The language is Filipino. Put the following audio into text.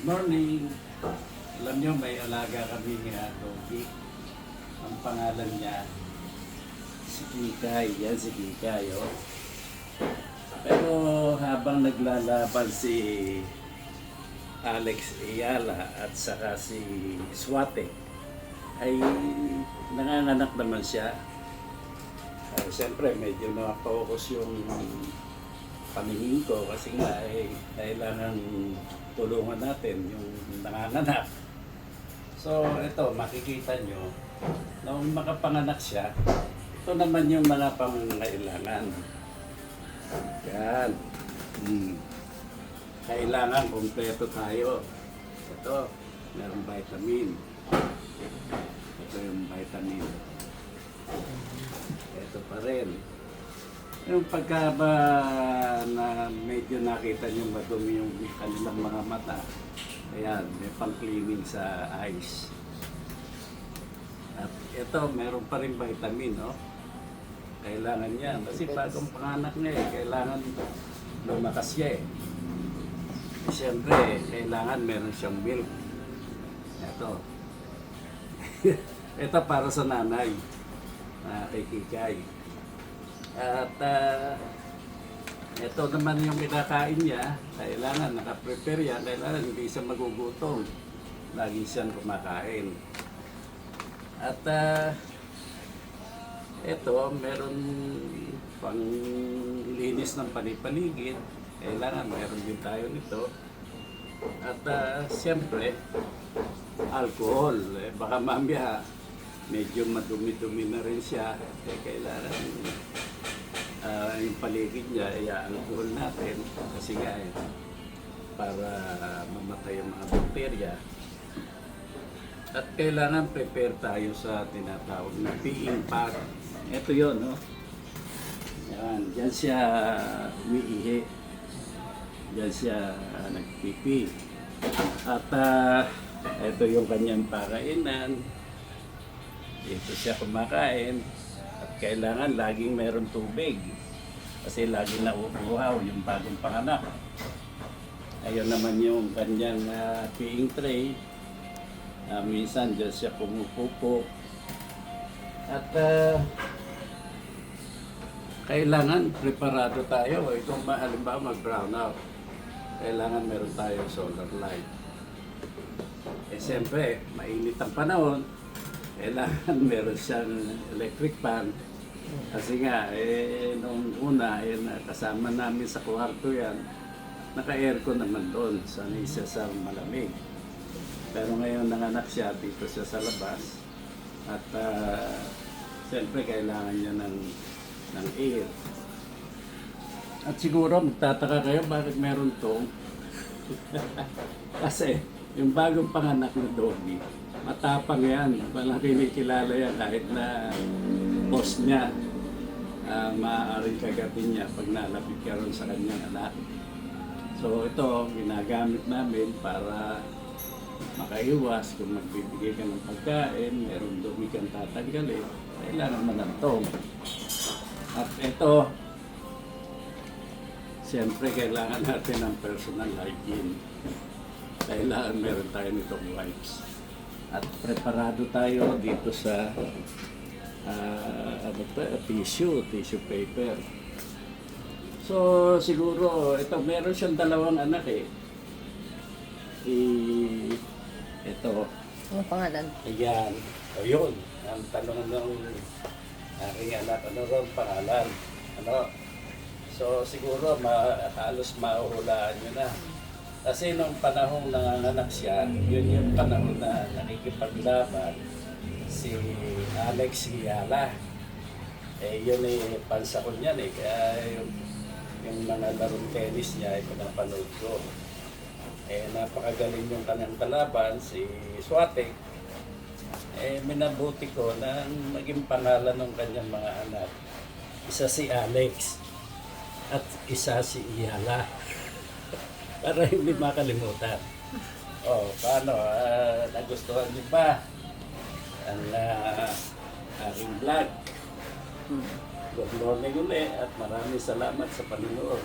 morning. Alam nyo, may alaga kami nga doggy. Ang pangalan niya, si Kikay. Yan si Kikay, oh. Pero habang naglalaban si Alex Ayala at saka si Swate, ay nanganganak naman siya. Siyempre, medyo na-focus yung paningin ko kasi nga kailangan tulungan natin yung nanganganak. So ito, makikita nyo, nung makapanganak siya, ito naman yung mga pangangailangan. Yan. Kailangan kumpleto tayo. Ito, merong vitamin. Ito yung vitamin. Ito pa rin. Yung pagka ba na medyo nakita nyo madumi yung kanilang mga mata, ayan, may pang-cleaning sa eyes. At ito, meron pa rin vitamin, no? Kailangan yan. Kasi bagong panganak niya kailangan lumakas siya Siyempre, kailangan meron siyang milk. Ito. Ito para sa nanay, kay Kikay. At ito naman yung kinakain niya, kailangan nakaprepare yan, kailangan hindi siya magugutom. Lagi siyang kumakain. At ito, meron pang linis ng panipaligid, kailangan meron din tayo nito. At siyempre, alcohol. Baka mamaya, medyo madumi-dumi na rin siya, kailangan yung paligid niya, i-alcohol natin kasi nga para mamatay yung mga bakterya. At kailangan prepare tayo sa tinatawag na peeing pad. Ito yun, no? Yan, dyan siya umiihi. Dyan siya nagpipi. At ito yung kanyang pakainan. Dito siya kumakain. At kailangan laging meron tubig. Kasi laging nauuhaw yung bagong panganak. Ayun naman yung kanyang peeing tray. Minsan dyan siya pumupupo. At kailangan preparado tayo. Kung halimbawa mag-brown out, kailangan meron tayong solar light. Siyempre, mainit ang panahon, kailangan meron siyang electric fan. Kasi nga, noong una, kasama namin sa kwarto yan, naka-aircon naman doon, sanay siya sa malamig. Pero ngayon nanganak siya, dito siya sa labas. At siyempre, kailangan niya ng air. At siguro, magtataka kayo, bakit meron to? Kasi, yung bagong panganak na doggy, matapang yan. Walang kinikilala yan kahit na boss niya. Maaaring kagatin niya pag nalapit ka ron sa kanyang anak. So ito, ginagamit namin para makaiwas kung magbibigay ka ng pagkain, meron dumi kang tatanggalin, kailangan manantong. At ito, siyempre kailangan natin ng personal hygiene. Kailangan meron tayo nitong wipes. At preparado tayo dito sa tissue paper. So siguro ito meron siyang dalawang anak ito. Ano pangalan? Ayan. O yun. Ang tanong ng aking anak, ano raw pangalan? Ano? So siguro halos mahuhulaan nyo na. Kasi nung panahong nanganganak siya, yun yung panahon na nakikipaglaban si Alex Ayala. Yun pansakon niyan kaya yung mga larong tennis niya pinapanood ko. Napakagaling yung kanyang kalaban, si Swate. Minabuti ko na maging pangalan ng kanyang mga anak. Isa si Alex at isa si Ayala. Para hindi makalimutan. Paano? Nagustuhan niyo ba ang aking vlog? Good morning ulit at maraming salamat sa panonood.